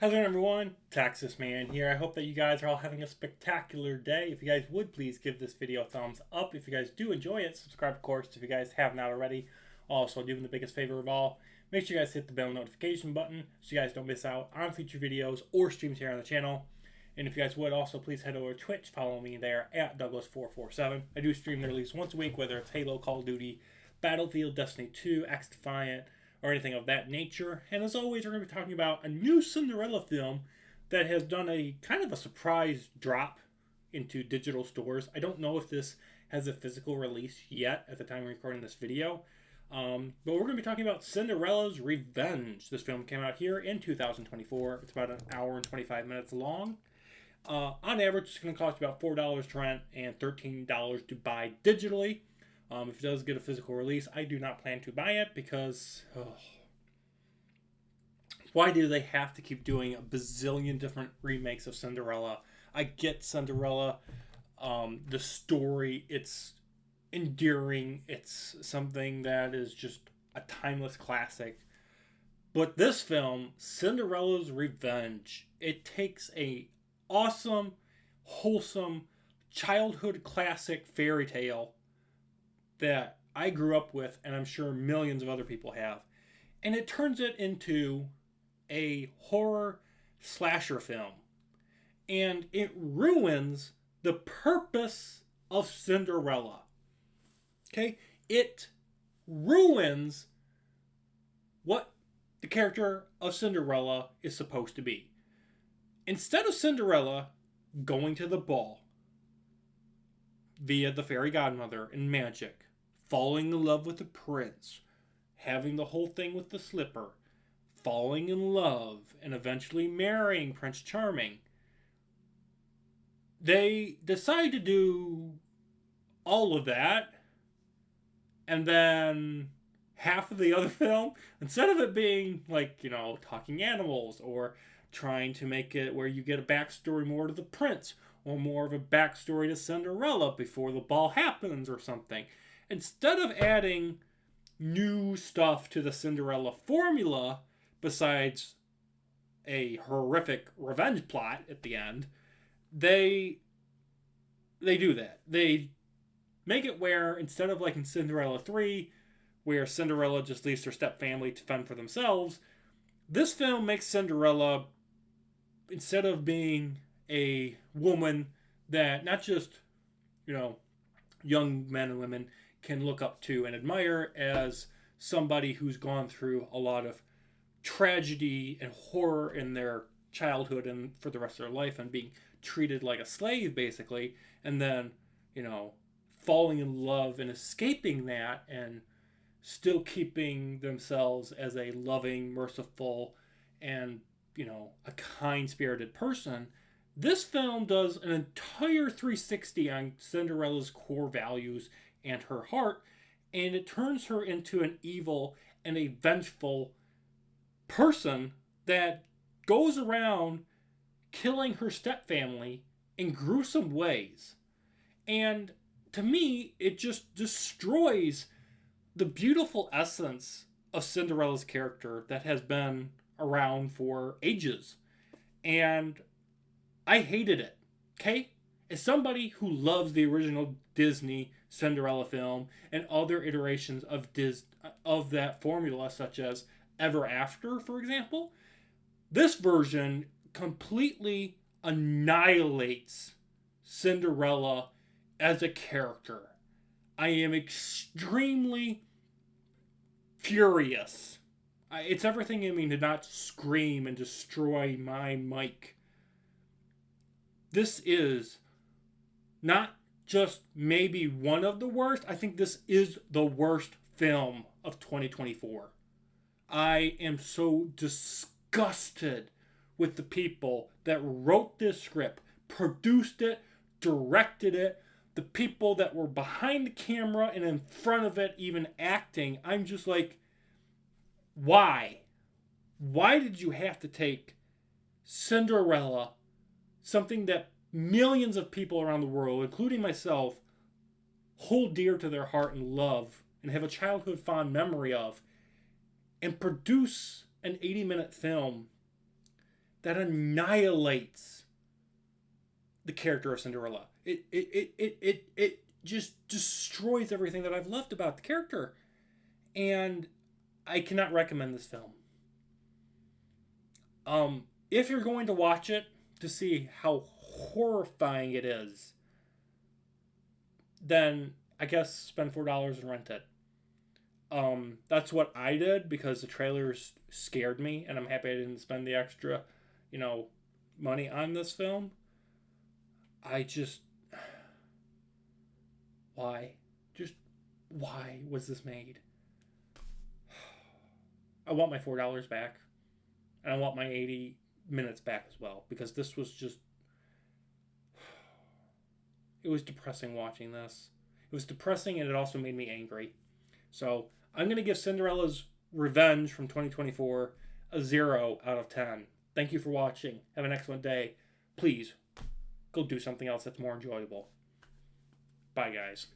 How's it going, everyone? Texas Man here. I hope that you guys are all having a spectacular day. If you guys would please give this video a thumbs up. If you guys do enjoy it, subscribe, of course, if you guys have not already. Also, do me the biggest favor of all, make sure you guys hit the bell notification button so you guys don't miss out on future videos or streams here on the channel. And if you guys would also please head over to Twitch, follow me there at Douglas447. I do stream there at least once a week, whether it's Halo, Call of Duty, Battlefield, Destiny 2, X Defiant, or anything of that nature. And as always, we're going to be talking about a new Cinderella film that has done a kind of a surprise drop into digital stores. I don't know if this has a physical release yet at the time of recording this video. But we're going to be talking about Cinderella's Revenge. This film came out here in 2024. It's about an hour and 25 minutes long. On average, it's going to cost about $4 to rent and $13 to buy digitally. If it does get a physical release, I do not plan to buy it because why do they have to keep doing a bazillion different remakes of Cinderella? I get Cinderella, the story, it's endearing, it's something that is just a timeless classic. But this film, Cinderella's Revenge, it takes a awesome, wholesome, childhood classic fairy tale that I grew up with, and I'm sure millions of other people have, and it turns it into a horror slasher film. And it ruins the purpose of Cinderella. Okay? It ruins what the character of Cinderella is supposed to be. Instead of Cinderella going to the ball via the fairy godmother and magic, falling in love with the prince, having the whole thing with the slipper, falling in love, and eventually marrying Prince Charming, they decide to do all of that, and then half of the other film, instead of it being like, talking animals or trying to make it where you get a backstory more to the prince or more of a backstory to Cinderella before the ball happens or something, instead of adding new stuff to the Cinderella formula besides a horrific revenge plot at the end, they do that. They make it where instead of like in Cinderella 3 where Cinderella just leaves her stepfamily to fend for themselves, this film makes Cinderella, instead of being a woman that not just, young men and women can look up to and admire as somebody who's gone through a lot of tragedy and horror in their childhood and for the rest of their life and being treated like a slave basically, and then falling in love and escaping that and still keeping themselves as a loving, merciful, and a kind-spirited person. This film does an entire 360 on Cinderella's core values and her heart, and it turns her into an evil and a vengeful person that goes around killing her stepfamily in gruesome ways. And to me, it just destroys the beautiful essence of Cinderella's character that has been around for ages. And I hated it. Okay? As somebody who loves the original Disney Cinderella film and other iterations of that formula, such as Ever After, for example, this version completely annihilates Cinderella as a character. I am extremely furious. It's everything in me to not scream and destroy my mic. This is not just maybe one of the worst. I think this is the worst film of 2024. I am so disgusted with the people that wrote this script, produced it, directed it, the people that were behind the camera and in front of it even acting. I'm just like, why? Why did you have to take Cinderella, something that millions of people around the world, including myself, hold dear to their heart and love and have a childhood fond memory of, and produce an 80-minute film that annihilates the character of Cinderella. It just destroys everything that I've loved about the character. And I cannot recommend this film. If you're going to watch it to see how horrifying it is, then I guess spend $4 and rent it. That's what I did because the trailers scared me, and I'm happy I didn't spend the extra, you know, money on this film. I just, why? Just why was this made? I want my $4 back, and I want my 80 minutes back as well because this was just, it was depressing watching this. It was depressing, and it also made me angry. So I'm going to give Cinderella's Revenge from 2024 a 0 out of 10. Thank you for watching. Have an excellent day. Please go do something else that's more enjoyable. Bye, guys.